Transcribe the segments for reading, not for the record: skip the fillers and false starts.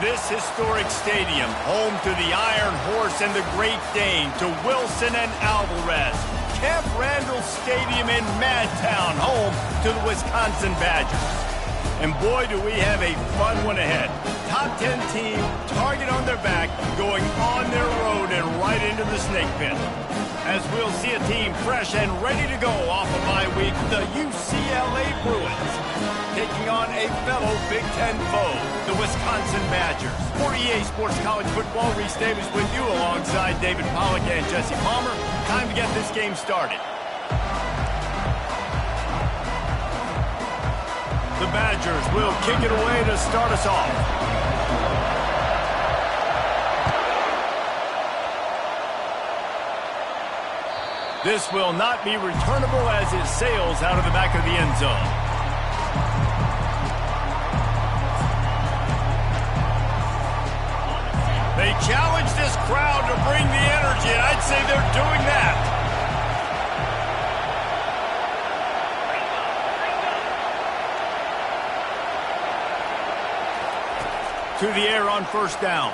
This historic stadium, home to the Iron Horse and the Great Dane, to Wilson and Alvarez. Camp Randall Stadium in Madtown, home to the Wisconsin Badgers. And boy, do we have a fun one ahead. Top 10 team, target on their back, going on their road and right into the snake pit. As we'll see a team fresh and ready to go off a bye week, the UCLA Bruins, taking on a fellow Big Ten foe, the Wisconsin Badgers. For EA Sports College Football, Reese Davis with you alongside David Pollack and Jesse Palmer. Time to get this game started. The Badgers will kick it away to start us off. This will not be returnable as it sails out of the back of the end zone. They challenge this crowd to bring the energy, and I'd say they're doing that. To the air on first down.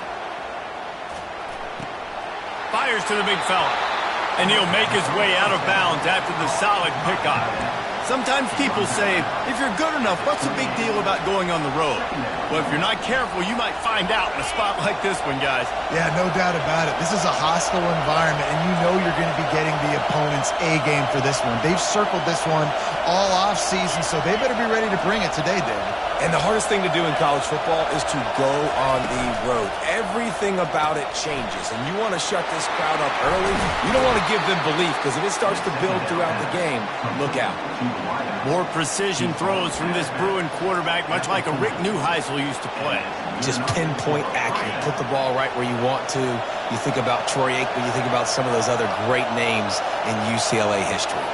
Fires to the big fella. And he'll make his way out of bounds after the solid pickup. Sometimes people say, if you're good enough, what's the big deal about going on the road? Well, if you're not careful, you might find out in a spot like this one, guys. Yeah, no doubt about it. This is a hostile environment, and you know you're going to be getting the opponent's A game for this one. They've circled this one all off season, so they better be ready to bring it today, David. And the hardest thing to do in college football is to go on the road. Everything about it changes, and you want to shut this crowd up early. You don't want to give them belief, because if it starts to build throughout the game, look out. More precision throws from this Bruin quarterback, much like a Rick Neuheisel used to play. Just pinpoint accurate. Put the ball right where you want to. You think about Troy Aikman, you think about some of those other great names in UCLA history.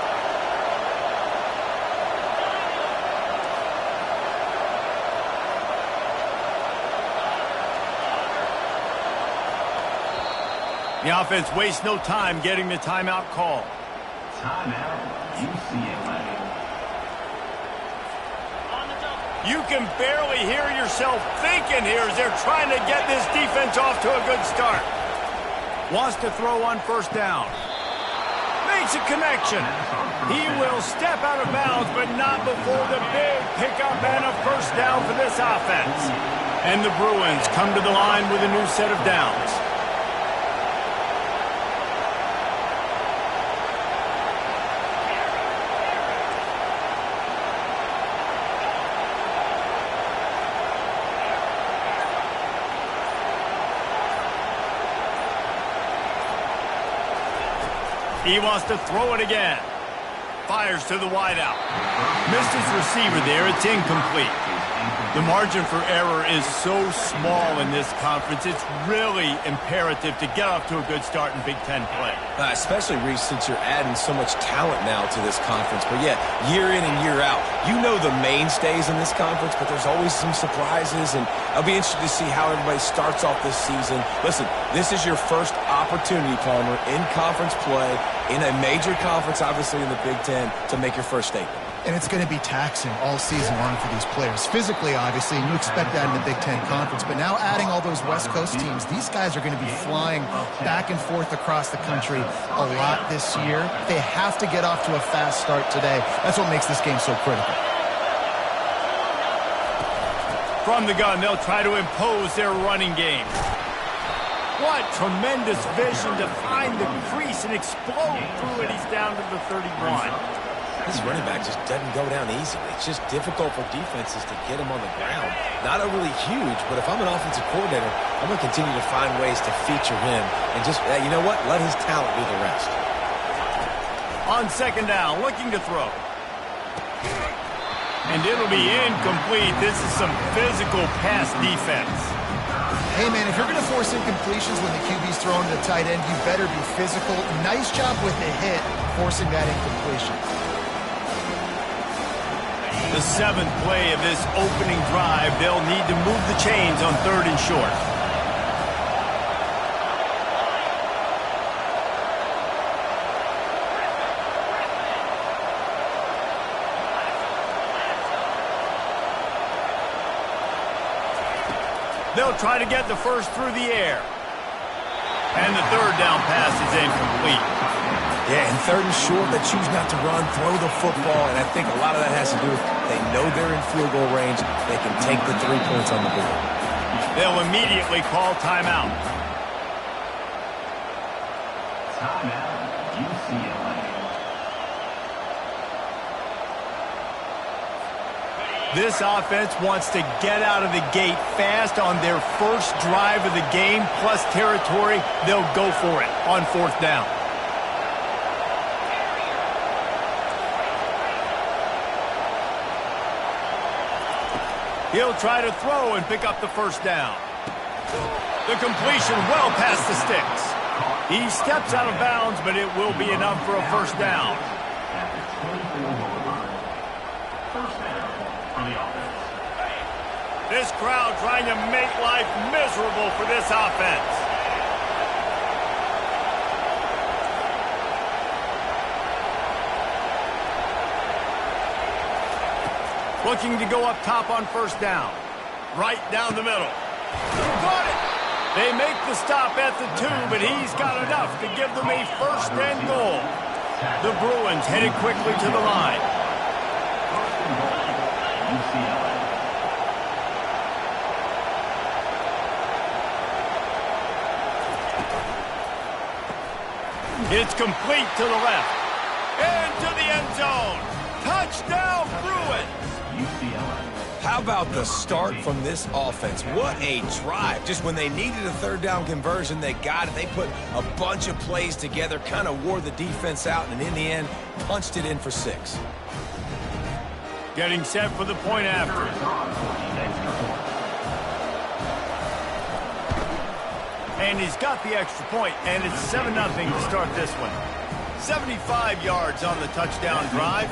The offense wastes no time getting the timeout call. Timeout, UCLA. You can barely hear yourself thinking here as they're trying to get this defense off to a good start. Wants to throw on first down. Makes a connection. He will step out of bounds, but not before the big pickup and a first down for this offense. And the Bruins come to the line with a new set of downs. He wants to throw it again. Fires to the wideout. Missed his receiver there. It's incomplete. The margin for error is so small in this conference. It's really imperative to get off to a good start in Big Ten play. Especially, Reese, since you're adding so much talent now to this conference. But, yeah, year in and year out, you know the mainstays in this conference, but there's always some surprises, and I'll be interested to see how everybody starts off this season. Listen, this is your first opportunity, Palmer, in conference play, in a major conference, obviously in the Big Ten, to make your first statement. And it's going to be taxing all season long for these players. Physically, obviously, and you expect that in the Big Ten Conference. But now adding all those West Coast teams, these guys are going to be flying back and forth across the country a lot this year. They have to get off to a fast start today. That's what makes this game so critical. From the gun, they'll try to impose their running game. What tremendous vision to find the crease and explode through it. He's down to the 31. This running back just doesn't go down easily. It's just difficult for defenses to get him on the ground. Not overly huge, but if I'm an offensive coordinator, I'm going to continue to find ways to feature him and just, you know what, let his talent do the rest. On second down, looking to throw. And it'll be incomplete. This is some physical pass defense. Hey, man, if you're going to force incompletions when the QB's throwing to the tight end, you better be physical. Nice job with the hit, forcing that incompletion. The seventh play of this opening drive, they'll need to move the chains on third and short. They'll try to get the first through the air. And the third down pass is incomplete. Yeah, and third and short, they choose not to run, throw the football, and I think a lot of that has to do with they know they're in field goal range. They can take the 3 points on the board. They'll immediately call timeout. Timeout, UCLA. This offense wants to get out of the gate fast on their first drive of the game, plus territory. They'll go for it on fourth down. He'll try to throw and pick up the first down. The completion well past the sticks. He steps out of bounds, but it will be enough for a first down. This crowd trying to make life miserable for this offense. Looking to go up top on first down. Right down the middle. Got it! They make the stop at the 2, but he's got enough to give them a first and goal. The Bruins headed quickly to the line. It's complete to the left. And to the end zone. Touchdown, Bruins! How about the start from this offense? What a drive. Just when they needed a third down conversion, they got it. They put a bunch of plays together, kind of wore the defense out, and in the end, punched it in for 6. Getting set for the point after. And he's got the extra point, and it's 7-0 to start this one. 75 yards on the touchdown drive,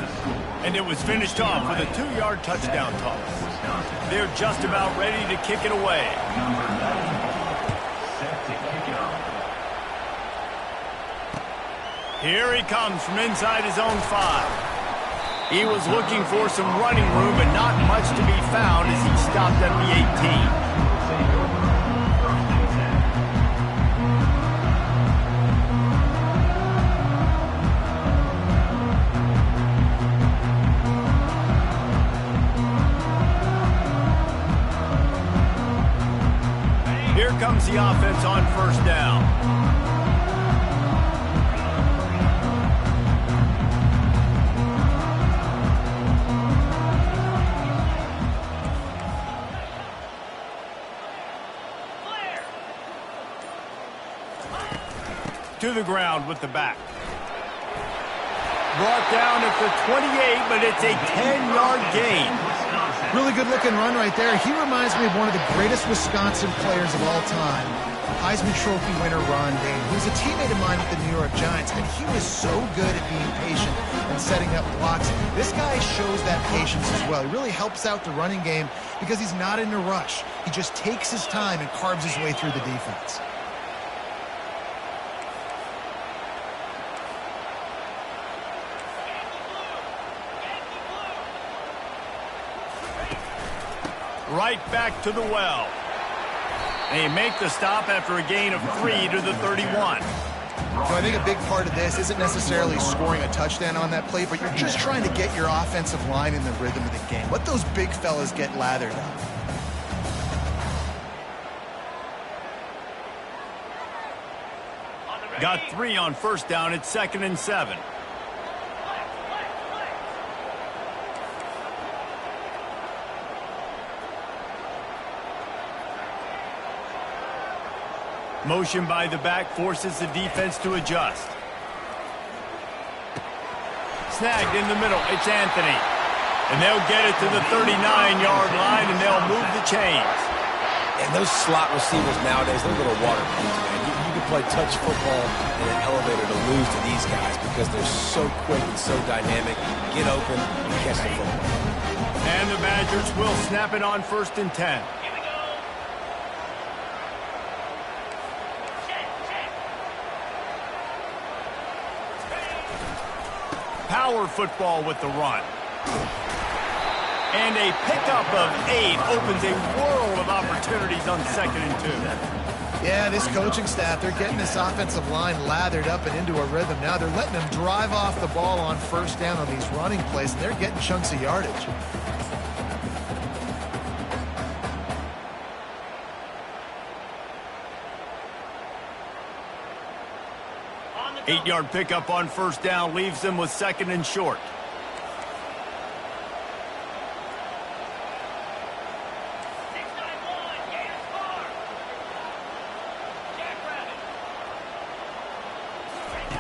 and it was finished off with a 2-yard touchdown toss. They're just about ready to kick it away. Here he comes from inside his own 5. He was looking for some running room, but not much to be found as he stopped at the 18. Here comes the offense on first down. To the ground with the back. Brought down at the 28, but it's a 10-yard gain. Really good-looking run right there. He reminds me of one of the greatest Wisconsin players of all time. Heisman Trophy winner Ron Dayne. He was a teammate of mine with the New York Giants, and he was so good at being patient and setting up blocks. This guy shows that patience as well. He really helps out the running game because he's not in a rush. He just takes his time and carves his way through the defense. Right back to the well. They make the stop after a gain of 3 to the 31. So I think a big part of this isn't necessarily scoring a touchdown on that play, but you're just trying to get your offensive line in the rhythm of the game. Let those big fellas get lathered up. Got 3 on first down. It's 2nd and 7. Motion by the back forces the defense to adjust. Snagged in the middle. It's Anthony. And they'll get it to the 39-yard line, and they'll move the chains. And those slot receivers nowadays, they're little water ponies, man. You can play touch football in an elevator to lose to these guys because they're so quick and so dynamic. Get open and catch the football. And the Badgers will snap it on 1st and 10. Power football with the run. And a pickup of 8 opens a world of opportunities on 2nd and 2. Yeah, this coaching staff, they're getting this offensive line lathered up and into a rhythm. Now they're letting them drive off the ball on 1st down on these running plays, and they're getting chunks of yardage. Eight-yard pickup on 1st down leaves them with 2nd and short.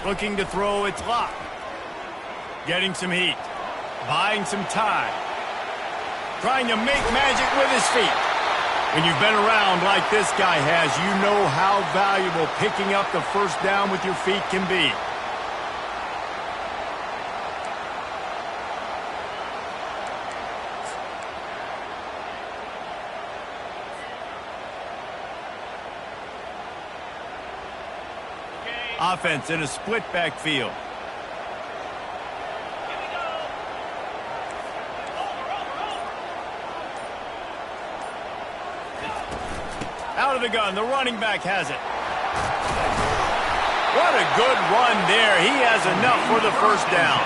Looking to throw, it's locked. Getting some heat. Buying some time. Trying to make magic with his feet. When you've been around like this guy has, you know how valuable picking up the 1st down with your feet can be. Offense in a split backfield. Out of the gun, the running back has it. What a good run there. He has enough for the 1st down.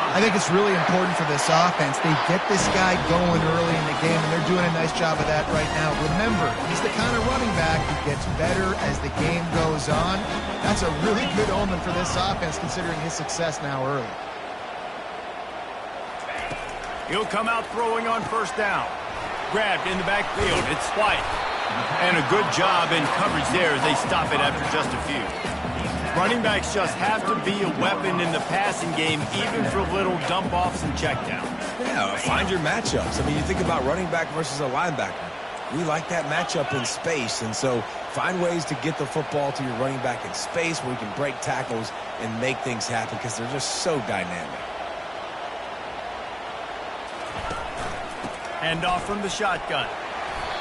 I think it's really important for this offense. They get this guy going early in the game, and they're doing a nice job of that right now. Remember, he's the kind of running back who gets better as the game goes on. That's a really good omen for this offense, considering his success now early. He'll come out throwing on 1st down. Grabbed in the backfield. It's White. And a good job in coverage there as they stop it after just a few. Running backs just have to be a weapon in the passing game, even for little dump-offs and checkdowns. Yeah, find your matchups. I mean, you think about running back versus a linebacker. We like that matchup in space, and so find ways to get the football to your running back in space where you can break tackles and make things happen because they're just so dynamic. Hand off from the shotgun.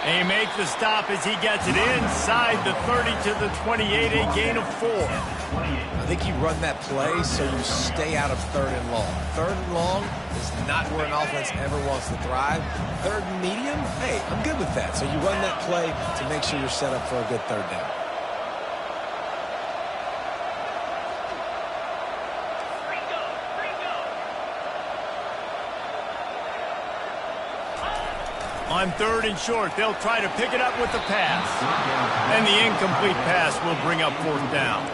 And he makes the stop as he gets it inside the 30 to the 28, a gain of 4. I think you run that play so you stay out of 3rd and long. 3rd and long is not where an offense ever wants to thrive. 3rd and medium, hey, I'm good with that. So you run that play to make sure you're set up for a good 3rd down. On 3rd and short, they'll try to pick it up with the pass. And the incomplete pass will bring up 4th down.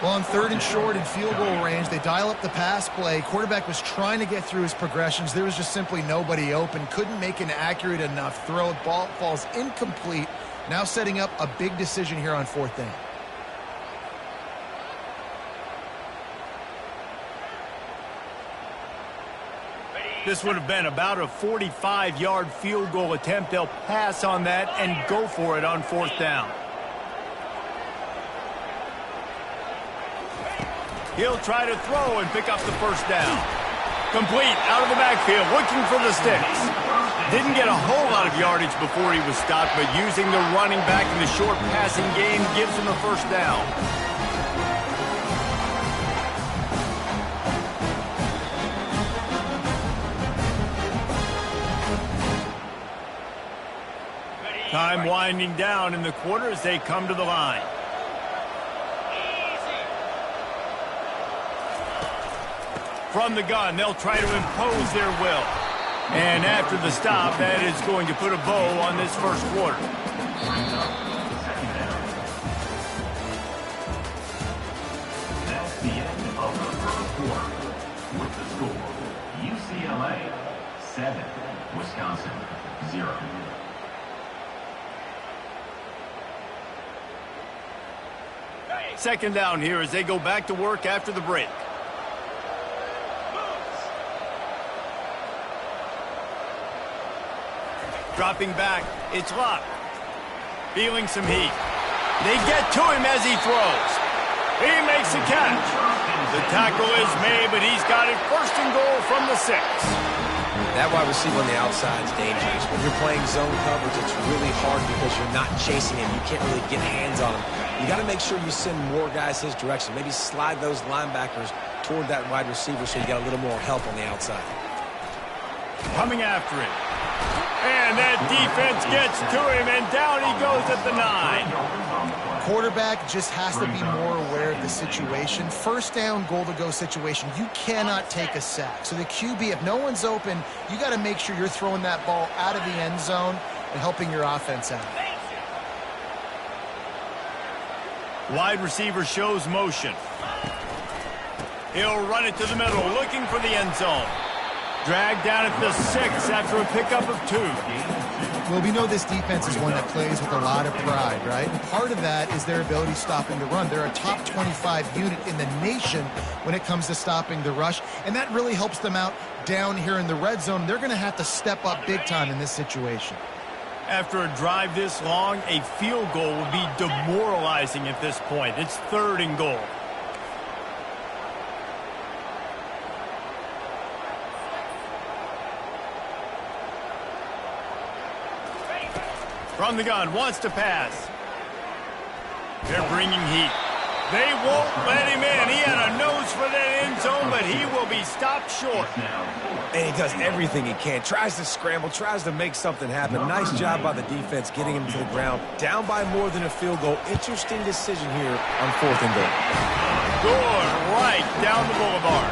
Well, on 3rd and short in field goal range, they dial up the pass play. Quarterback was trying to get through his progressions. There was just simply nobody open. Couldn't make an accurate enough throw. Ball falls incomplete. Now setting up a big decision here on 4th down. This would have been about a 45-yard field goal attempt. They'll pass on that and go for it on 4th down. He'll try to throw and pick up the 1st down. Complete out of the backfield, looking for the sticks. Didn't get a whole lot of yardage before he was stopped, but using the running back in the short passing game gives him a 1st down. Time winding down in the quarter as they come to the line. From the gun, they'll try to impose their will. And after the stop, that is going to put a bow on this 1st quarter. That's the end of the 1st quarter. With the score, UCLA 7, Wisconsin 0. Second down here as they go back to work after the break. Dropping back, it's locked. Feeling some heat. They get to him as he throws. He makes the catch. The tackle is made, but he's got it 1st and goal from the 6. That wide receiver on the outside is dangerous. When you're playing zone coverage, it's really hard because you're not chasing him. You can't really get hands on him. You got to make sure you send more guys his direction. Maybe slide those linebackers toward that wide receiver so you got a little more help on the outside. Coming after it. And that defense gets to him, and down he goes at the 9. Quarterback just has to be more aware of the situation. First down, goal-to-go situation, you cannot take a sack. So the QB, if no one's open, you got to make sure you're throwing that ball out of the end zone and helping your offense out. Wide receiver shows motion. He'll run it to the middle, looking for the end zone. Dragged down at the 6 after a pickup of 2. Well, we know this defense is one that plays with a lot of pride, right? And part of that is their ability stopping the run. They're a top 25 unit in the nation when it comes to stopping the rush, and that really helps them out down here in the red zone. They're going to have to step up big time in this situation. After a drive this long, a field goal would be demoralizing at this point. It's 3rd and goal. From the gun, wants to pass. They're bringing heat. They won't let him in. He had a nose for that end zone, but he will be stopped short. And he does everything he can. Tries to scramble, tries to make something happen. Nice job by the defense getting him to the ground. Down by more than a field goal. Interesting decision here on 4th and goal. Good right down the boulevard.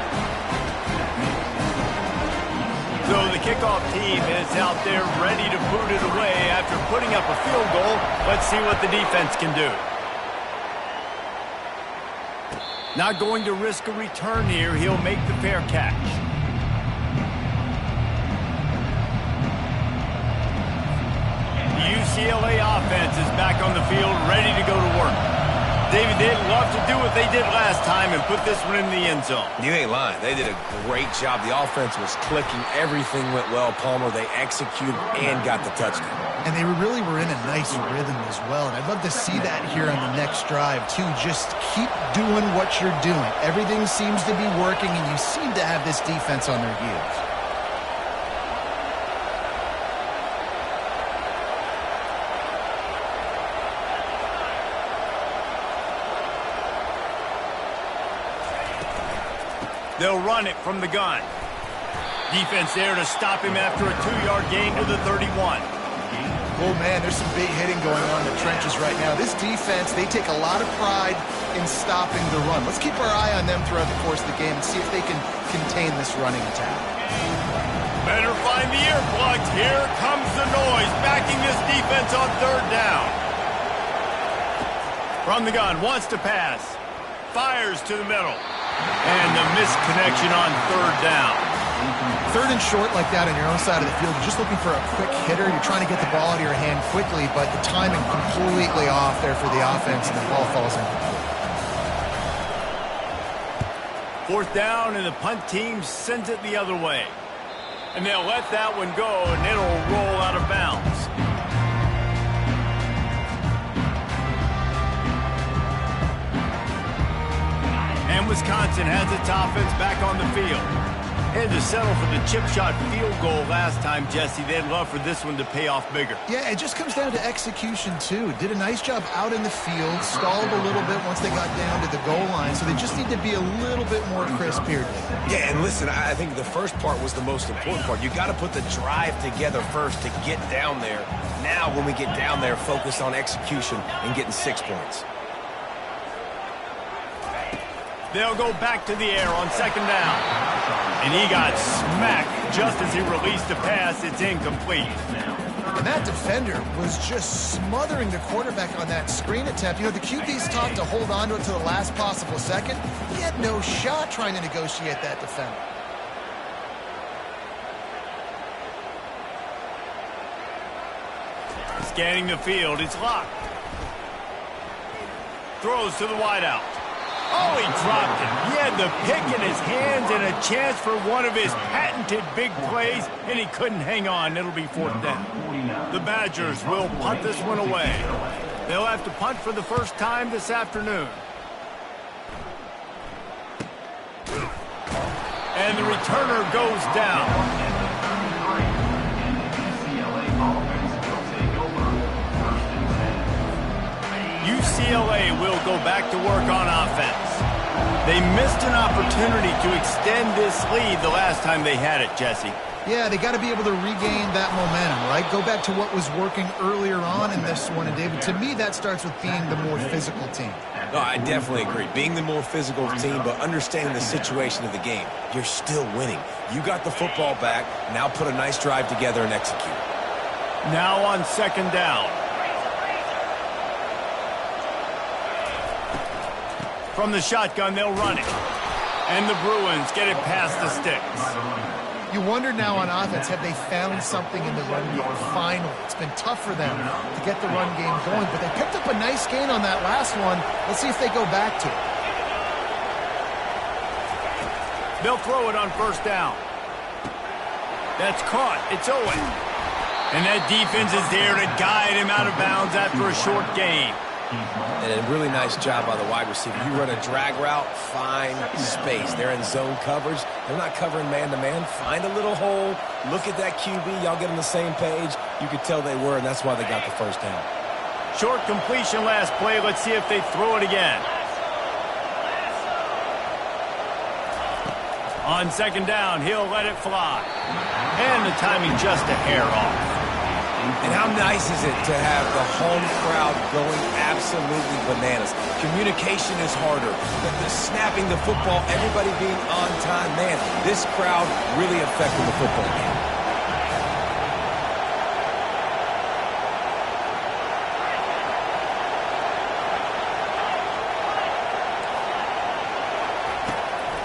So the kickoff team is out there ready to boot it away after putting up a field goal. Let's see what the defense can do. Not going to risk a return here. He'll make the fair catch. The UCLA offense is back on the field, ready to go to work. David, they'd love to do what they did last time and put this one in the end zone. You ain't lying. They did a great job. The offense was clicking. Everything went well, Palmer. They executed and got the touchdown. And they really were in a nice rhythm as well. And I'd love to see that here on the next drive, too. Just keep doing what you're doing. Everything seems to be working, and you seem to have this defense on their heels. They'll run it from the gun. Defense there to stop him after a 2-yard gain to the 31. Oh, man, there's some big hitting going on in the trenches right now. This defense, they take a lot of pride in stopping the run. Let's keep our eye on them throughout the course of the game and see if they can contain this running attack. Better find the earplugs. Here comes the noise, backing this defense on 3rd down. From the gun, wants to pass. Fires to the middle. And the misconnection on 3rd down. 3rd and short like that on your own side of the field. You're just looking for a quick hitter. You're trying to get the ball out of your hand quickly, but the timing completely off there for the offense, and the ball falls incomplete. 4th down, and the punt team sends it the other way. And they'll let that one go, and it'll roll out of bounds. And Wisconsin has its offense back on the field. Had to settle for the chip shot field goal last time, Jesse. They'd love for this one to pay off bigger. Yeah, it just comes down to execution, too. Did a nice job out in the field, stalled a little bit once they got down to the goal line, so they just need to be a little bit more crisp here. Yeah, and listen, I think the first part was the most important part. You got to put the drive together first to get down there. Now, when we get down there, focus on execution and getting 6 points. They'll go back to the air on 2nd down. And he got smacked just as he released a pass. It's incomplete. And that defender was just smothering the quarterback on that screen attempt. You know, the QB's taught to hold on to it to the last possible second. He had no shot trying to negotiate that defender. Scanning the field, it's locked. Throws to the wideout. Oh, he dropped it. He had the pick in his hands and a chance for one of his patented big plays, and he couldn't hang on. It'll be 4th down. The Badgers will punt this one away. They'll have to punt for the first time this afternoon. And the returner goes down. UCLA will go back to work on offense. They missed an opportunity to extend this lead the last time they had it, Jesse. Yeah, they got to be able to regain that momentum, right? Go back to what was working earlier on in this one. And, David, to me, that starts with being the more physical team. No, I definitely agree. Being the more physical team, but understanding the situation of the game. You're still winning. You got the football back. Now put a nice drive together and execute. Now on second down. From the shotgun, they'll run it. And the Bruins get it past the sticks. You wonder now on offense, have they found something in the run game? Finally, it's been tough for them to get the run game going, but they picked up a nice gain on that last one. Let's see if they go back to it. They'll throw it on first down. That's caught. It's Owen. And that defense is there to guide him out of bounds after a short gain. And a really nice job by the wide receiver. You run a drag route, find space. They're in zone coverage. They're not covering man-to-man. Find a little hole. Look at that QB. Y'all get on the same page. You could tell they were, and that's why they got the first down. Short completion last play. Let's see if they throw it again. On second down, he'll let it fly. And the timing just a hair off. And how nice is it to have the home crowd going absolutely bananas? Communication is harder. The snapping the football, everybody being on time. Man, this crowd really affected the football game.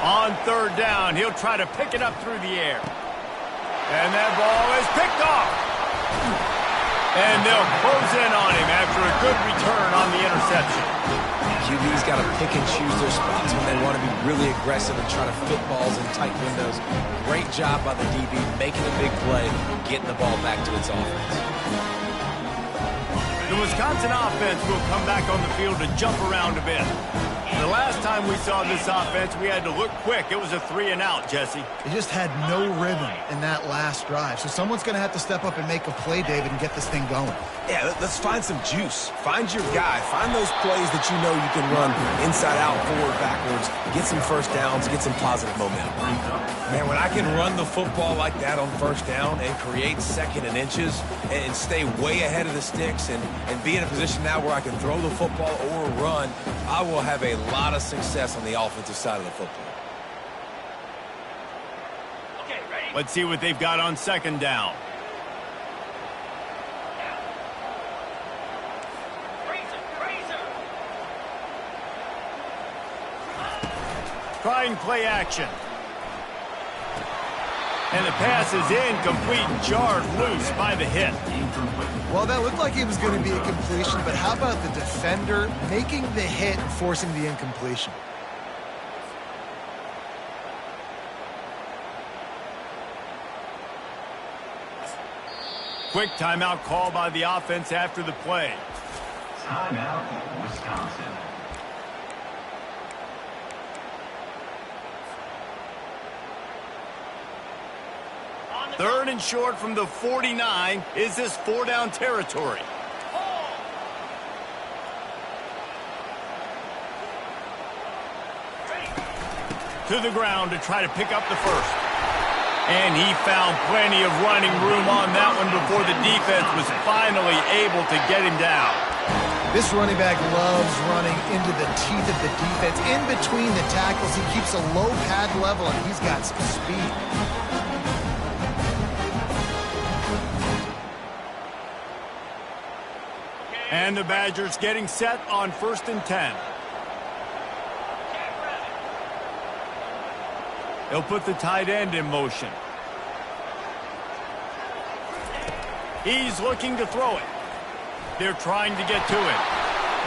On third down, he'll try to pick it up through the air. And that ball is picked off. And they'll close in on him after a good return on the interception. QB's got to pick and choose their spots when they want to be really aggressive and try to fit balls in tight windows. Great job by the DB making a big play, getting the ball back to its offense. The Wisconsin offense will come back on the field to jump around a bit. The last time we saw this offense, we had to look quick. It was a 3-and-out, Jesse. They just had no rhythm in that last drive. So someone's going to have to step up and make a play, David, and get this thing going. Yeah, let's find some juice. Find your guy. Find those plays that you know you can run inside out, forward, backwards, get some first downs, get some positive momentum. Man, when I can run the football like that on first down and create second and inches and stay way ahead of the sticks and be in a position now where I can throw the football or run, I will have a lot of success on the offensive side of the football. Okay, ready? Let's see what they've got on second down. Trying play action. And the pass is incomplete, jarred loose by the hit. Well, that looked like it was going to be a completion, but how about the defender making the hit and forcing the incompletion? Quick timeout call by the offense after the play. Timeout, Wisconsin. Third and short from the 49. Is this 4-down territory? To the ground to try to pick up the first. And he found plenty of running room on that one before the defense was finally able to get him down. This running back loves running into the teeth of the defense. In between the tackles, he keeps a low pad level, and he's got some speed. And the Badgers getting set on 1st and 10. They'll put the tight end in motion. He's looking to throw it. They're trying to get to it.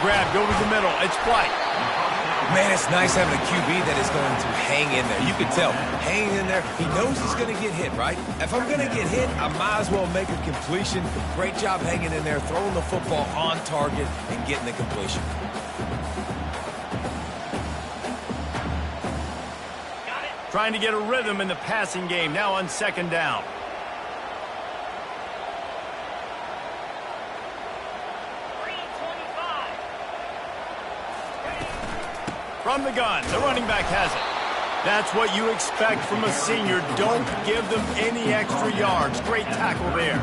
Grabbed over the middle. It's flight. Man, it's nice having a QB that is going to hang in there. You can tell, hanging in there. He knows he's going to get hit, right? If I'm going to get hit, I might as well make a completion. Great job hanging in there, throwing the football on target and getting the completion. Trying to get a rhythm in the passing game. Now on second down. From the gun, the running back has it. That's what you expect from a senior. Don't give them any extra yards. Great tackle there.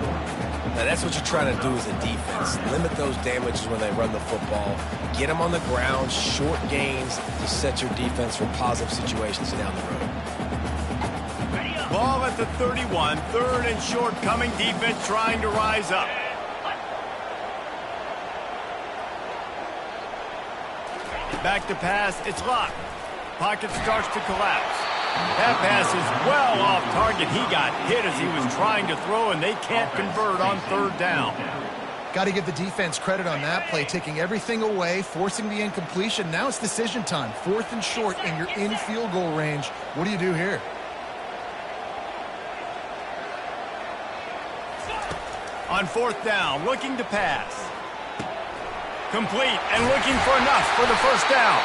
Now, that's what you're trying to do as a defense. Limit those damages when they run the football. Get them on the ground, short gains to set your defense for positive situations down the road. Ball at the 31. Third and short coming. Defense trying to rise up. Back to pass. It's locked. Pocket starts to collapse. That pass is well off target. He got hit as he was trying to throw, and they can't convert on third down. Got to give the defense credit on that play, taking everything away, forcing the incompletion. Now it's decision time. Fourth and short, and you're in field goal range. What do you do here? On fourth down, looking to pass. Complete and looking for enough for the first down.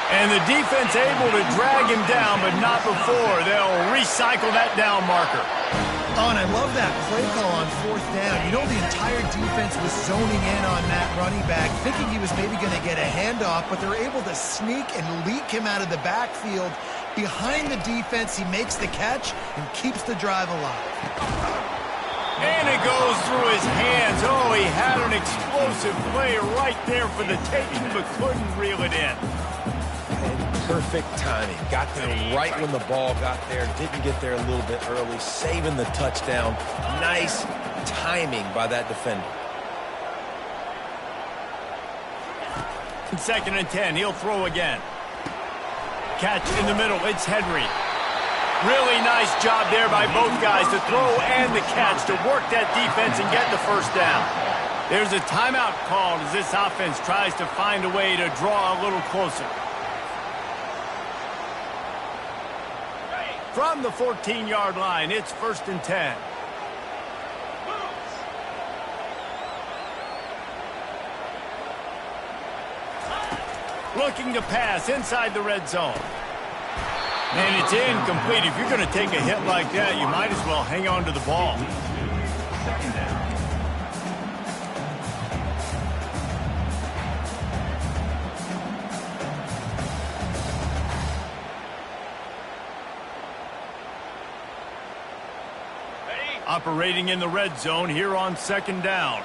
And the defense able to drag him down, but not before. They'll recycle that down marker. Oh, and I love that play call on fourth down. You know, the entire defense was zoning in on that running back, thinking he was maybe going to get a handoff, but they're able to sneak and leak him out of the backfield. Behind the defense, he makes the catch and keeps the drive alive. And it goes through his hands. Oh, he had an explosive play right there for the taking, but couldn't reel it in. Perfect timing. Got there right when the ball got there. Didn't get there a little bit early. Saving the touchdown. Nice timing by that defender. Second and 10. He'll throw again. Catch in the middle. It's Henry. Really nice job there by both guys to throw and the catch to work that defense and get the first down. There's a timeout called as this offense tries to find a way to draw a little closer. From the 14-yard line, it's first and 10. Looking to pass inside the red zone. And it's incomplete. If you're going to take a hit like that, you might as well hang on to the ball. Second down. Operating in the red zone here on second down.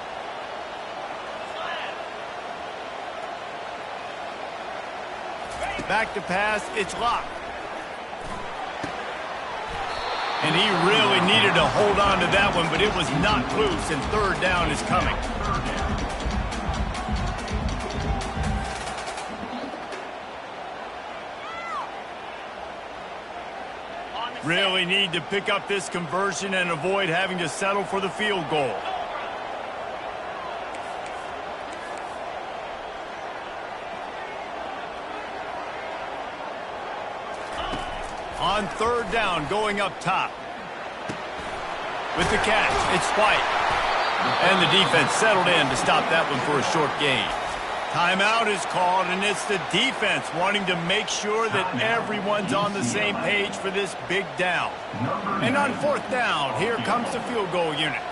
Back to pass. It's locked. And he really needed to hold on to that one, but it was not loose, and third down is coming. Really need to pick up this conversion and avoid having to settle for the field goal. On third down, going up top. With the catch, it's White. And the defense settled in to stop that one for a short gain. Timeout is called, and it's the defense wanting to make sure that everyone's on the same page for this big down. And on fourth down, here comes the field goal unit.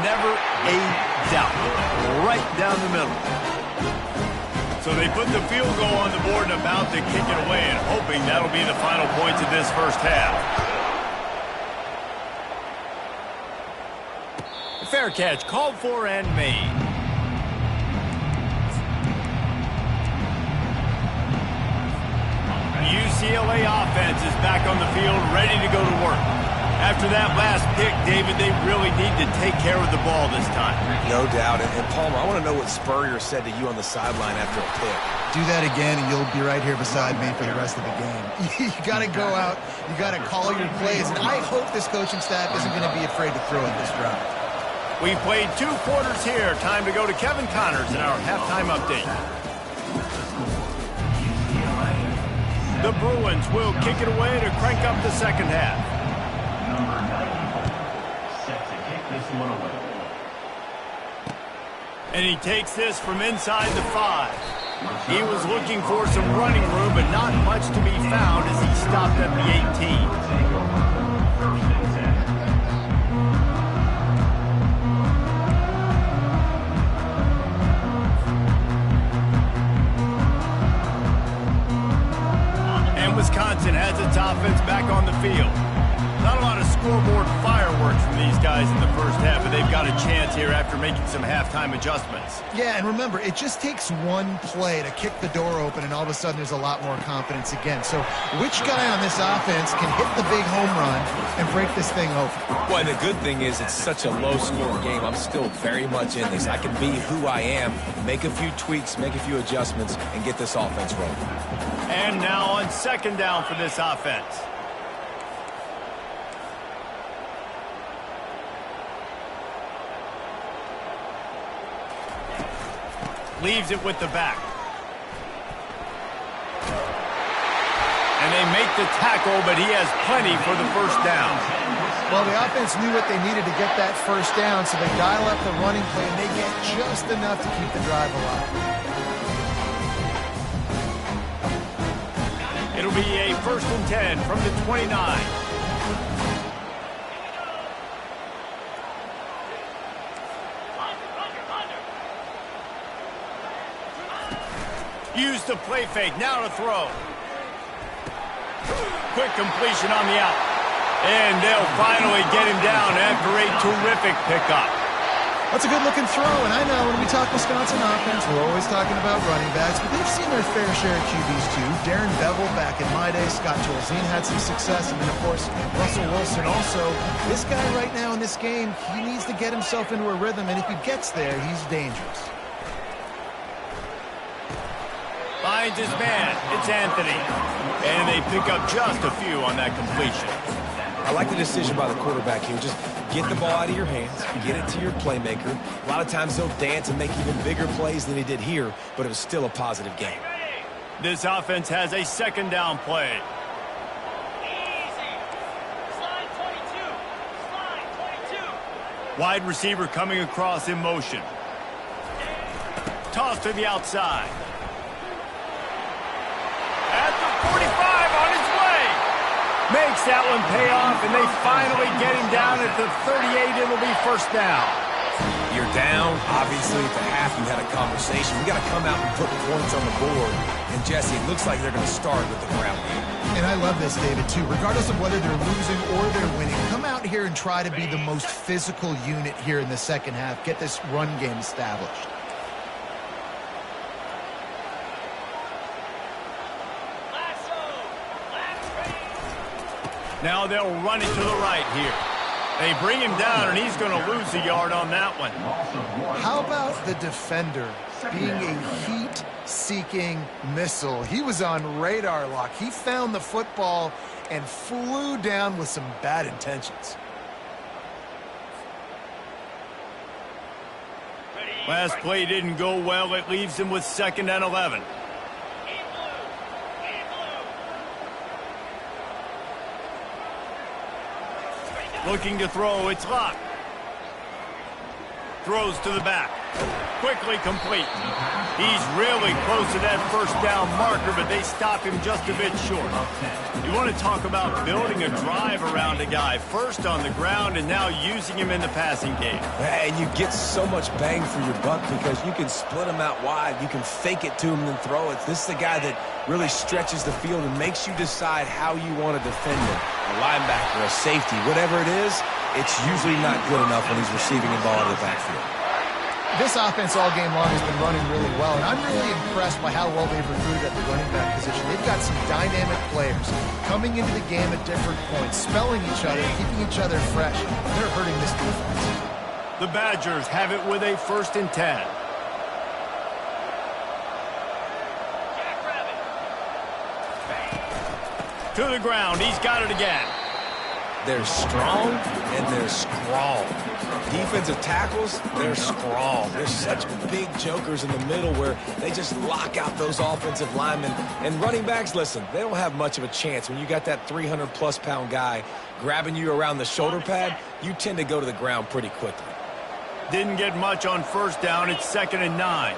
Never a doubt. Right down the middle. So they put the field goal on the board and about to kick it away, and hoping that'll be the final points of this first half. Fair catch, called for and made. UCLA offense is back on the field, ready to go to work. After that last pick, David, they really need to take care of the ball this time. No doubt. And Palmer, I want to know what Spurrier said to you on the sideline after a pick. Do that again, and you'll be right here beside me for the rest of the game. You got to go out. You got to call your plays. And I hope this coaching staff isn't going to be afraid to throw it this drive. We've played 2 quarters here. Time to go to Kevin Connors in our halftime update. The Bruins will kick it away to crank up the second half. Number 94, set to kick this one away. And he takes this from inside the 5. He was looking for some running room, but not much to be found as he stopped at the 18. First and 10. field. Not a lot of scoreboard fireworks from these guys in the first half, but they've got a chance here after making some halftime adjustments. Yeah, and remember, it just takes one play to kick the door open, and all of a sudden there's a lot more confidence again. So which guy on this offense can hit the big home run and break this thing open? Well, and the good thing is it's such a low-scoring game. I'm still very much in this. I can be who I am, make a few tweaks, make a few adjustments, and get this offense rolling. And now on second down for this offense. Leaves it with the back. And they make the tackle, but he has plenty for the first down. Well, the offense knew what they needed to get that first down, so they dial up the running play, and they get just enough to keep the drive alive. It'll be a 1st and 10 from the 29. Use the play fake, now to throw. Quick completion on the out. And they'll finally get him down after a terrific pickup. That's a good-looking throw, and I know when we talk Wisconsin offense, we're always talking about running backs, but they've seen their fair share of QBs too. Darren Bevel back in my day, Scott Tolzien had some success, and then, of course, Russell Wilson also. This guy right now in this game, he needs to get himself into a rhythm, and if he gets there, he's dangerous. Finds his man. It's Anthony. And they pick up just a few on that completion. I like the decision by the quarterback here. Just get the ball out of your hands, get it to your playmaker. A lot of times they'll dance and make even bigger plays than he did here, but it was still a positive game. This offense has a second down play. Slide 22. Slide 22. Wide receiver coming across in motion. Toss to the outside. At the 45 on his way. Makes that one pay off, and they finally get him down at the 38. It'll be first down. You're down. Obviously, at the half, you had a conversation. We got to come out and put points on the board. And, Jesse, it looks like they're going to start with the ground game. And I love this, David, too. Regardless of whether they're losing or they're winning, come out here and try to be the most physical unit here in the second half. Get this run game established. Now they'll run it to the right here. They bring him down, and he's going to lose a yard on that one. How about the defender being a heat-seeking missile? He was on radar lock. He found the football and flew down with some bad intentions. Last play didn't go well. It leaves him with 2nd and 11. Looking to throw, it's locked. Throws to the back. Quickly complete. He's really close to that first down marker, but they stop him just a bit short. You want to talk about building a drive around a guy. First on the ground and now using him in the passing game. And you get so much bang for your buck because you can split him out wide. You can fake it to him and throw it. This is the guy that really stretches the field and makes you decide how you want to defend him. A linebacker, a safety, whatever it is, it's usually not good enough when he's receiving the ball out of the backfield. This offense all game long has been running really well, and I'm really impressed by how well they've recruited at the running back position. They've got some dynamic players coming into the game at different points, spelling each other, keeping each other fresh. They're hurting this defense. The Badgers have it with a 1st and 10. To the ground. He's got it again. They're strong and they're scrawl. Defensive tackles, they're scrawl. They're such big jokers in the middle where they just lock out those offensive linemen. And running backs, listen, they don't have much of a chance. When you got that 300-plus pound guy grabbing you around the shoulder pad, you tend to go to the ground pretty quickly. Didn't get much on first down. It's 2nd and 9.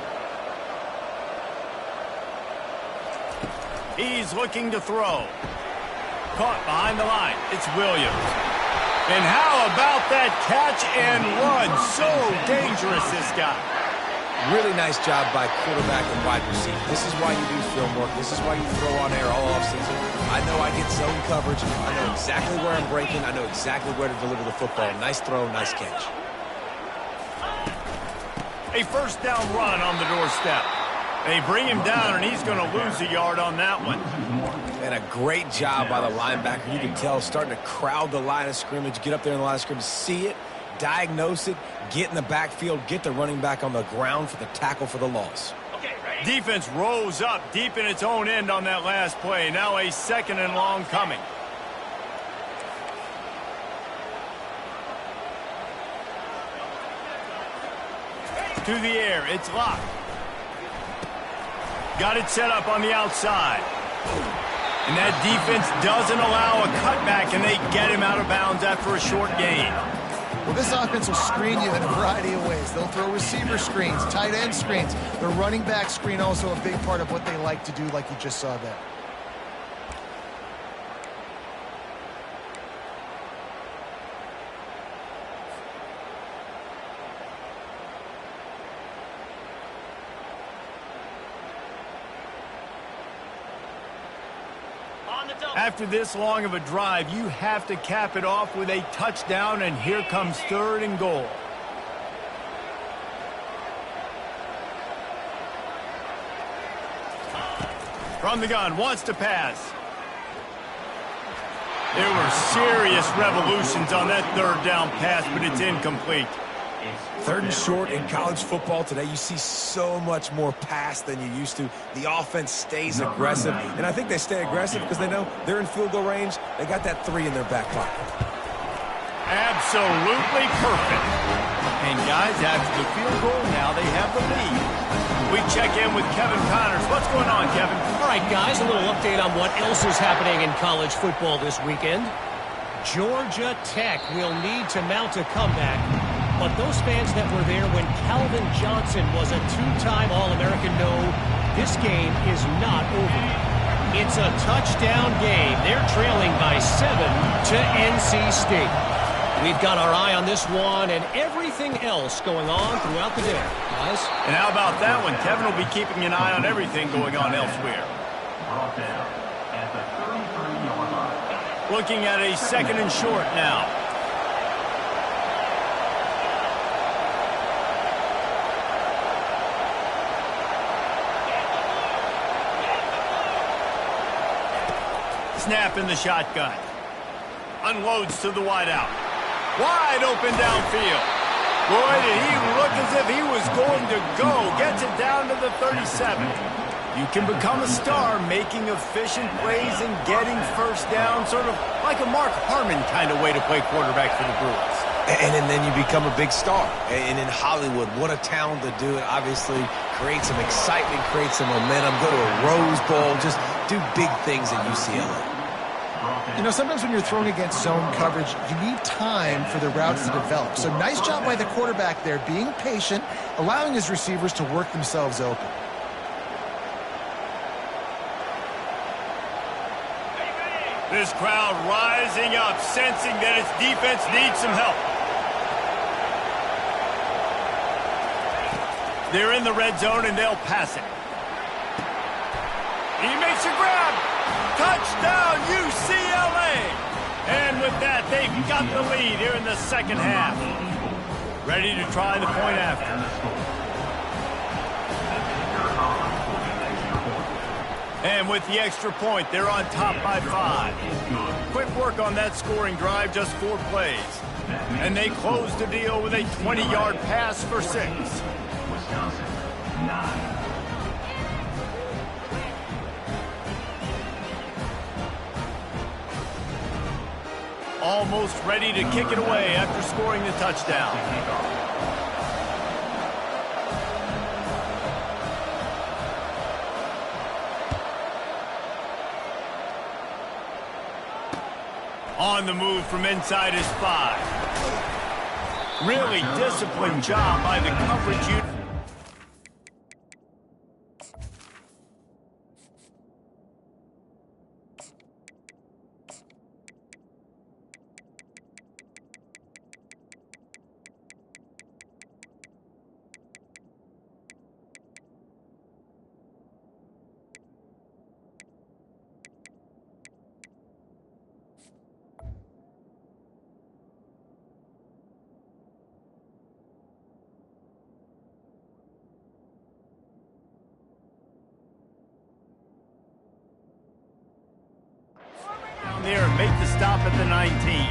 He's looking to throw. Caught behind the line. It's Williams. And how about that catch and run? So dangerous, this guy. Really nice job by quarterback and wide receiver. This is why you do film work. This is why you throw on air all offseason. I know I get zone coverage. I know exactly where I'm breaking. I know exactly where to deliver the football. Nice throw, nice catch. A first down run on the doorstep. They bring him down, and he's going to lose a yard on that one. And a great job by the linebacker. You can tell starting to crowd the line of scrimmage, get up there in the line of scrimmage, see it, diagnose it, get in the backfield, get the running back on the ground for the tackle for the loss. Defense rose up deep in its own end on that last play. Now a 2nd and long coming. To the air, it's locked. Got it set up on the outside. And that defense doesn't allow a cutback, and they get him out of bounds after a short gain. Well, this offense will screen you in a variety of ways. They'll throw receiver screens, tight end screens. The running back screen also a big part of what they like to do, like you just saw there. After this long of a drive, you have to cap it off with a touchdown, and here comes 3rd and goal. From the gun, wants to pass. There were serious revolutions on that 3rd down pass, but it's incomplete. 3rd and short in college football today. You see so much more pass than you used to. The offense stays aggressive, and I think they stay aggressive because they know they're in field goal range. They got that 3 in their back pocket. Absolutely perfect. And guys, after the field goal, now they have the lead. We check in with Kevin Connors. What's going on, Kevin? All right, guys, a little update on what else is happening in college football this weekend. Georgia Tech will need to mount a comeback. But those fans that were there when Calvin Johnson was a 2-time All-American know this game is not over. It's a touchdown game. They're trailing by 7 to NC State. We've got our eye on this one and everything else going on throughout the day, guys. And how about that one? Kevin will be keeping an eye on everything going on elsewhere. Brought down at the 33-yard line. Looking at a 2nd and short now. Snap in the shotgun. Unloads to the wideout. Wide open downfield. Boy, did he look as if he was going to go. Gets it down to the 37. You can become a star making efficient plays and getting first down, sort of like a Mark Harmon kind of way to play quarterback for the Bruins. And then you become a big star. And in Hollywood, what a talent to do it. Obviously, create some excitement, create some momentum, go to a Rose Bowl, just do big things at UCLA. You know, sometimes when you're thrown against zone coverage, you need time for the routes to develop. So nice job by the quarterback there, being patient, allowing his receivers to work themselves open. This crowd rising up, sensing that its defense needs some help. They're in the red zone, and they'll pass it. He makes a grab. Touchdown, UCLA! And with that, they've got the lead here in the 2nd half. Ready to try the point after. And with the extra point, they're on top by 5. Quick work on that scoring drive, just 4 plays. And they close the deal with a 20-yard pass for 6. Wisconsin, 9. Almost ready to kick it away after scoring the touchdown. On the move from inside his 5. Really disciplined job by the coverage unit. make the stop at the 19.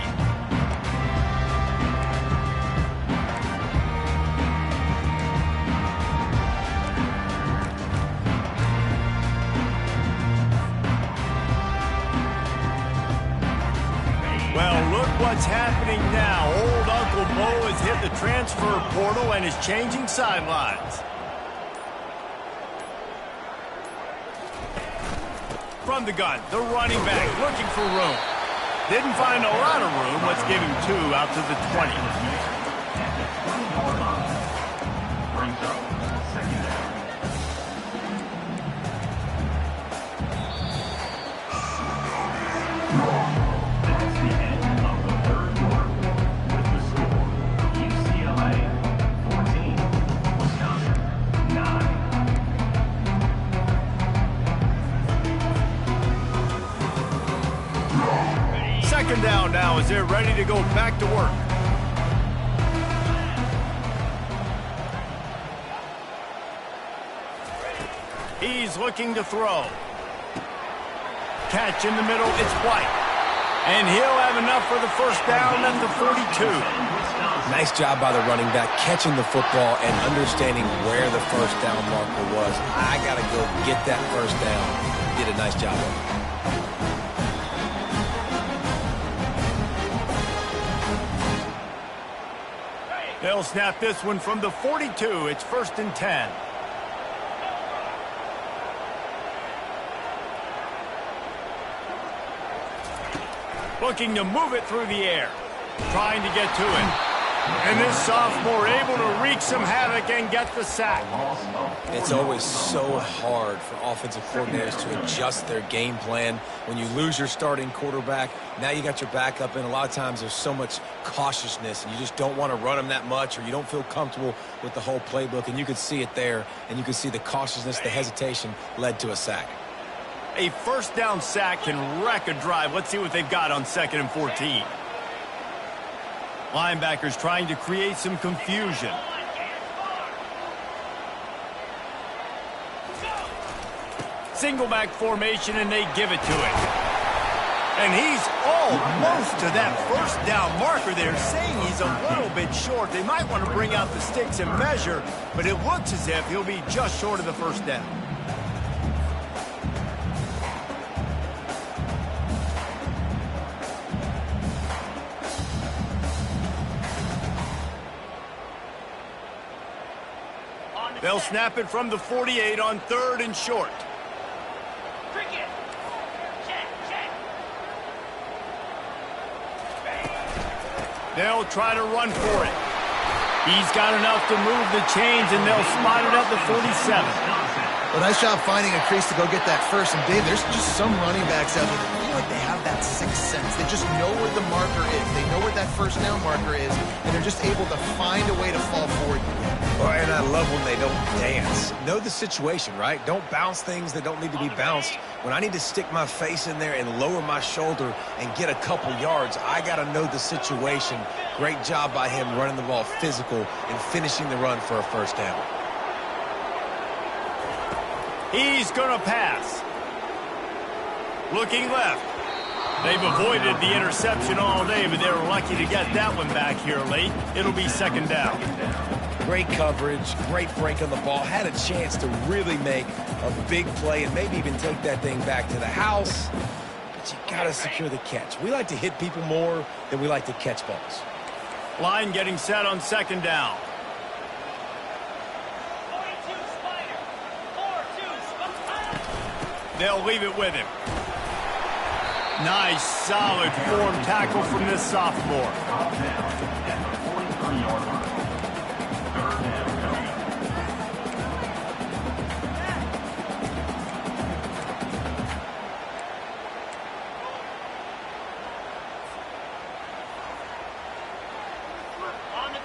Well, look what's happening now. Old Uncle Bo has hit the transfer portal and is changing sidelines. From the gun, the running back looking for room. Didn't find a lot of room. Let's give him 2 out to the 20. Brings up second down. That's the end of the third quarter. With the score, UCLA 14, Wisconsin 9. Second down now as they're ready to go back to work. He's looking to throw. Catch in the middle, it's White. And he'll have enough for the first down at the 42. Nice job by the running back catching the football and understanding where the first down marker was. I got to go get that first down. Did a nice job of it. They'll snap this one from the 42. It's 1st and 10. Looking to move it through the air. Trying to get to it. And this sophomore able to wreak some havoc and get the sack. It's always so hard for offensive coordinators to adjust their game plan. When you lose your starting quarterback, now you got your backup in. A lot of times there's so much cautiousness, and you just don't want to run them that much, or you don't feel comfortable with the whole playbook. And you could see it there, and you could see the cautiousness, the hesitation led to a sack. A first down sack can wreck a drive. Let's see what they've got on 2nd and 14. Linebackers trying to create some confusion. Single back formation, and they give it to him. And he's almost to that first down marker there, saying he's a little bit short. They might want to bring out the sticks and measure, but it looks as if he'll be just short of the first down. They'll snap it from the 48 on 3rd and short. Cricket. Check, check. They'll try to run for it. He's got enough to move the chains, and they'll spot it at the 47. Well, nice job finding a crease to go get that first. And, Dave, there's just some running backs out there that feel like they have that sixth sense. They just know where the marker is. They know where that first down marker is, and they're just able to find a way to fall forward. Oh, and I love when they don't dance. Know the situation, right? Don't bounce things that don't need to be bounced. When I need to stick my face in there and lower my shoulder and get a couple yards, I got to know the situation. Great job by him running the ball physical and finishing the run for a first down. He's going to pass. Looking left. They've avoided the interception all day, but they were lucky to get that one back here late. It'll be 2nd down. Great coverage, great break on the ball. Had a chance to really make a big play and maybe even take that thing back to the house. But you got to secure the catch. We like to hit people more than we like to catch balls. Line getting set on 2nd down. 42 Spider. 4-2 Spider. They'll leave it with him. Nice, solid form tackle from this sophomore.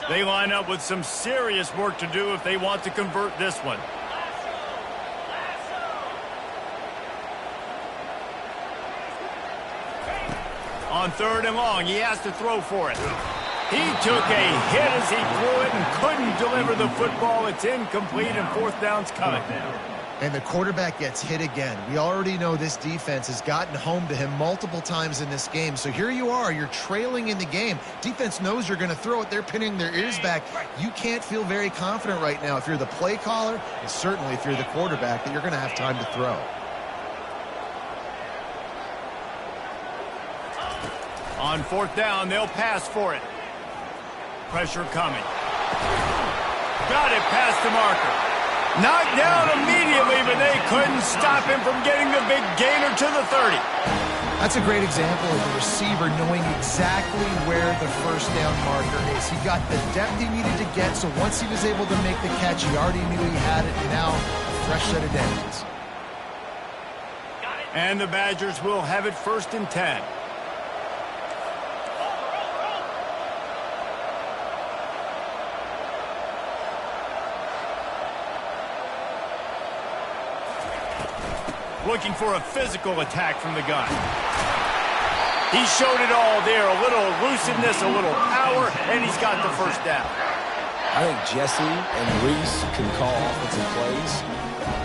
They line up with some serious work to do if they want to convert this one. On 3rd and long, he has to throw for it. He took a hit as he threw it and couldn't deliver the football. It's incomplete, and 4th down's coming. And the quarterback gets hit again. We already know this defense has gotten home to him multiple times in this game. So here you are, you're trailing in the game. Defense knows you're going to throw it. They're pinning their ears back. You can't feel very confident right now if you're the play caller, and certainly if you're the quarterback, that you're going to have time to throw. On fourth down, they'll pass for it. Pressure coming. Got it past the marker. Knocked down immediately, but they couldn't stop him from getting the big gainer to the 30. That's a great example of the receiver knowing exactly where the first down marker is. He got the depth he needed to get, so once he was able to make the catch, he already knew he had it, and now a fresh set of downs. And the Badgers will have it 1st and 10. Looking for a physical attack from the gun. He showed it all there. A little elusiveness, a little power, and he's got the first down. I think Jesse and Reese can call offensive plays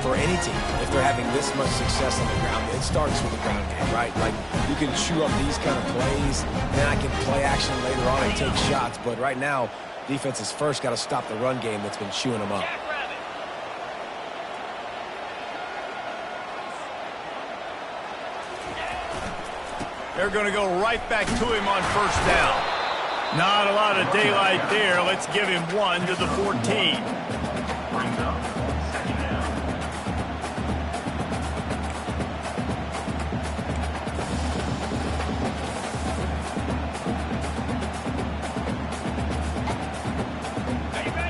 for any team. If they're having this much success on the ground, it starts with the ground game, right? Like, you can chew up these kind of plays, then I can play action later on and take shots. But right now, defense has first got to stop the run game that's been chewing them up. They're going to go right back to him on first down. Not a lot of daylight there. Let's give him 1 to the 14. Brings up 2nd down.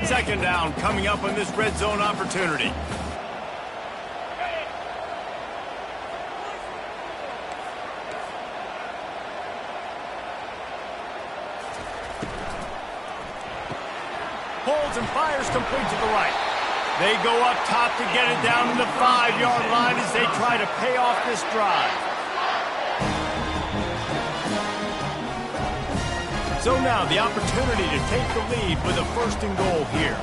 Second down coming up on this red zone opportunity. Holds and fires complete to the right. They go up top to get it down to the 5-yard line as they try to pay off this drive. So now the opportunity to take the lead with a 1st and goal here.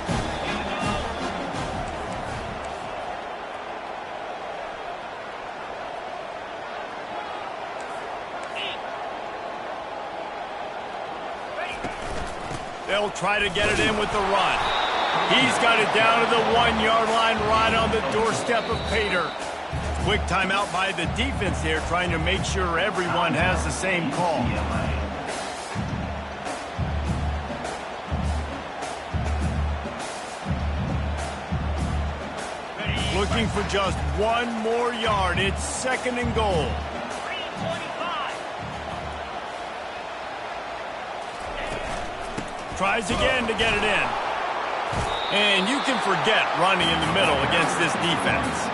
They'll try to get it in with the run. He's got it down to the 1-yard line right on the doorstep of Pater. Quick timeout by the defense there, trying to make sure everyone has the same call. Looking for just 1 more yard. It's 2nd and goal. Tries again to get it in. And you can forget running in the middle against this defense.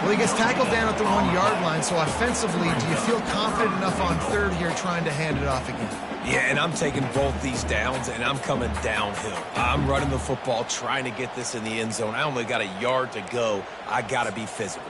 Well, he gets tackled down at the 1-yard line, so offensively, do you feel confident enough on 3rd here trying to hand it off again? Yeah, and I'm taking both these downs, and I'm coming downhill. I'm running the football, trying to get this in the end zone. I only got a yard to go. I got to be physical.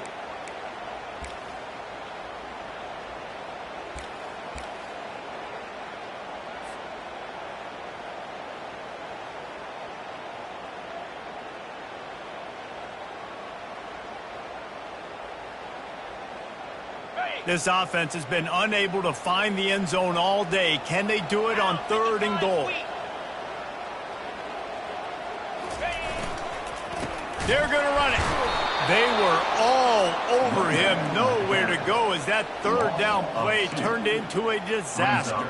This offense has been unable to find the end zone all day. Can they do it on 3rd and goal? They're going to run it. They were all over him. Nowhere to go as that 3rd down play turned into a disaster.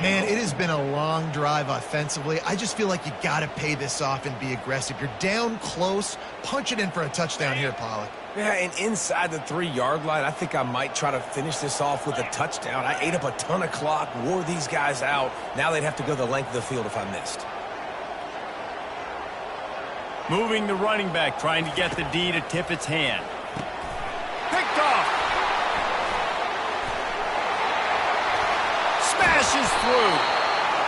Man, it has been a long drive offensively. I just feel like you got to pay this off and be aggressive. You're down close. Punch it in for a touchdown here, Pollock. Yeah, and inside the 3-yard line, I think I might try to finish this off with a touchdown. I ate up a ton of clock, wore these guys out. Now they'd have to go the length of the field if I missed. Moving the running back, trying to get the D to tip its hand. Picked off. Smashes through.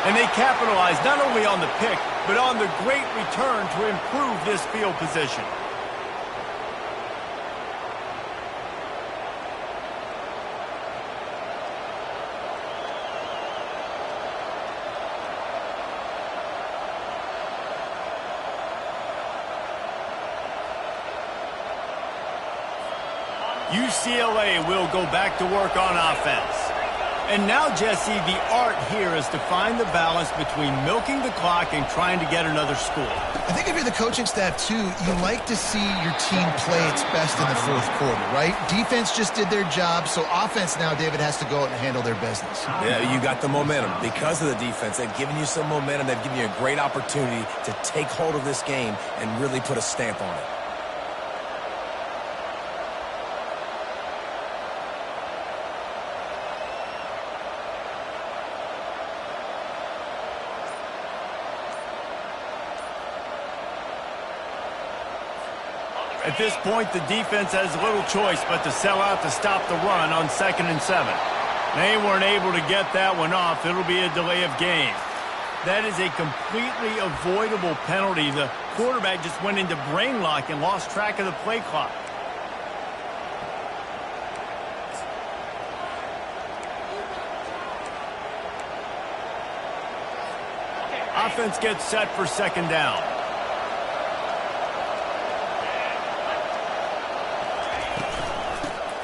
And they capitalize not only on the pick, but on the great return to improve this field position. UCLA will go back to work on offense. And now, Jesse, the art here is to find the balance between milking the clock and trying to get another score. I think if you're the coaching staff, too, you like to see your team play its best in the fourth quarter, right? Defense just did their job, so offense now, David, has to go out and handle their business. Yeah, you got the momentum. Because of the defense, they've given you some momentum. They've given you a great opportunity to take hold of this game and really put a stamp on it. At this point, the defense has little choice but to sell out to stop the run on 2nd and 7. They weren't able to get that one off. It'll be a delay of game. That is a completely avoidable penalty. The quarterback just went into brain lock and lost track of the play clock. Offense gets set for 2nd down.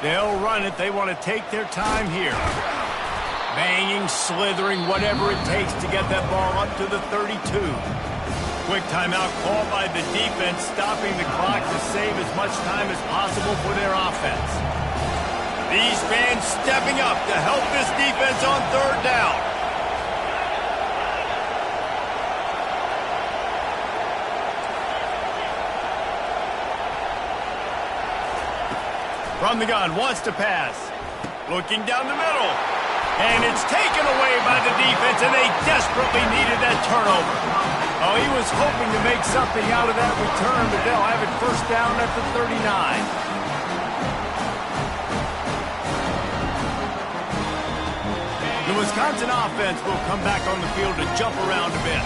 They'll run it. They want to take their time here. Banging, slithering, whatever it takes to get that ball up to the 32. Quick timeout called by the defense, stopping the clock to save as much time as possible for their offense. These fans stepping up to help this defense on 3rd down. From the gun, wants to pass. Looking down the middle. And it's taken away by the defense, and they desperately needed that turnover. Oh, he was hoping to make something out of that return, but they'll have it 1st down at the 39. The Wisconsin offense will come back on the field to jump around a bit.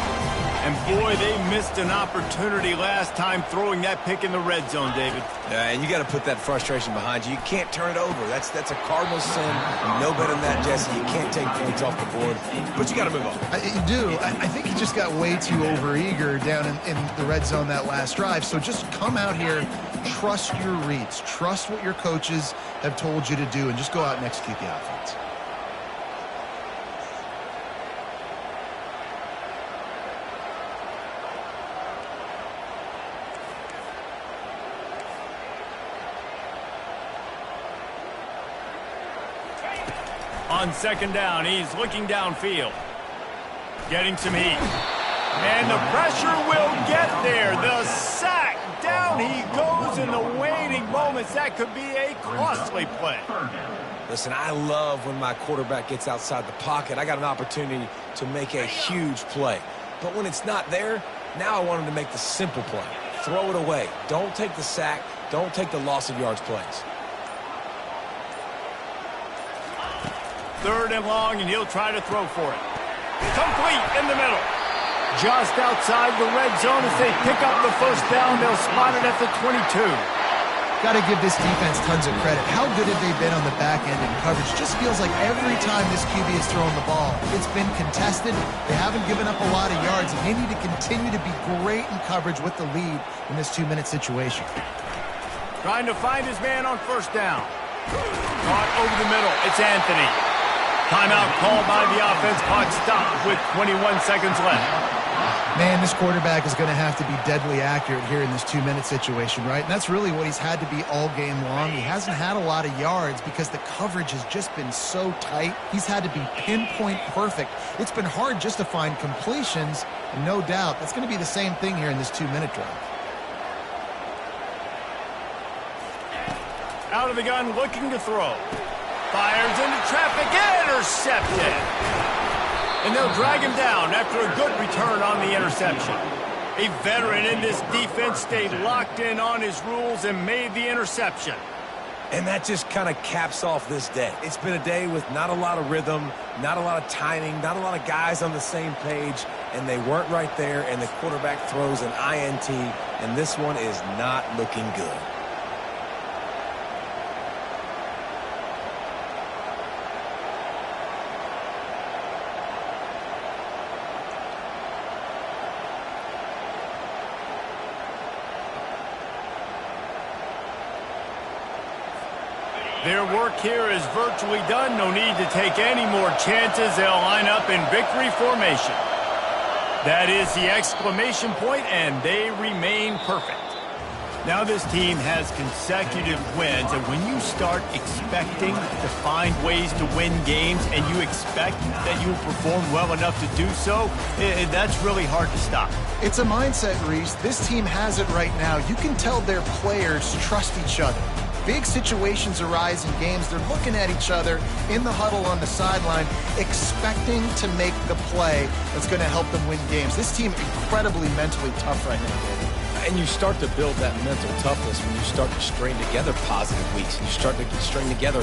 And boy, they missed an opportunity last time throwing that pick in the red zone, David. And you got to put that frustration behind you. You can't turn it over. That's a cardinal sin. You know better than that, Jesse. You can't take points off the board, but you got to move on. You do. I think he just got way too overeager down in the red zone that last drive. So just come out here, trust your reads, trust what your coaches have told you to do, and just go out and execute the offense. On 2nd down, he's looking downfield. Getting some heat. And the pressure will get there. The sack. Down he goes in the waning moments. That could be a costly play. Listen, I love when my quarterback gets outside the pocket. I got an opportunity to make a huge play. But when it's not there, now I want him to make the simple play. Throw it away. Don't take the sack. Don't take the loss of yards plays. 3rd and long, and he'll try to throw for it. Complete in the middle. Just outside the red zone as they pick up the 1st down. They'll spot it at the 22. Got to give this defense tons of credit. How good have they been on the back end in coverage? Just feels like every time this QB is throwing the ball, it's been contested. They haven't given up a lot of yards, and they need to continue to be great in coverage with the lead in this 2-minute situation. Trying to find his man on 1st down. Caught over the middle. It's Anthony. Timeout called by the offense. Clock stopped with 21 seconds left. Man, this quarterback is going to have to be deadly accurate here in this 2-minute situation, right? And that's really what he's had to be all game long. He hasn't had a lot of yards because the coverage has just been so tight. He's had to be pinpoint perfect. It's been hard just to find completions, and no doubt that's going to be the same thing here in this 2-minute drive. Out of the gun, looking to throw. Fires into traffic, intercepted. And they'll drag him down after a good return on the interception. A veteran in this defense stayed locked in on his rules and made the interception. And that just kind of caps off this day. It's been a day with not a lot of rhythm, not a lot of timing, not a lot of guys on the same page, and they weren't right there, and the quarterback throws an INT, and this one is not looking good. Their work here is virtually done. No need to take any more chances. They'll line up in victory formation. That is the exclamation point, and they remain perfect. Now this team has consecutive wins, and when you start expecting to find ways to win games and you expect that you will perform well enough to do so, that's really hard to stop. It's a mindset, Reese. This team has it right now. You can tell their players trust each other. Big situations arise in games. They're looking at each other in the huddle on the sideline, expecting to make the play that's going to help them win games. This team incredibly mentally tough right now, David. And you start to build that mental toughness when you start to string together positive weeks. And you string together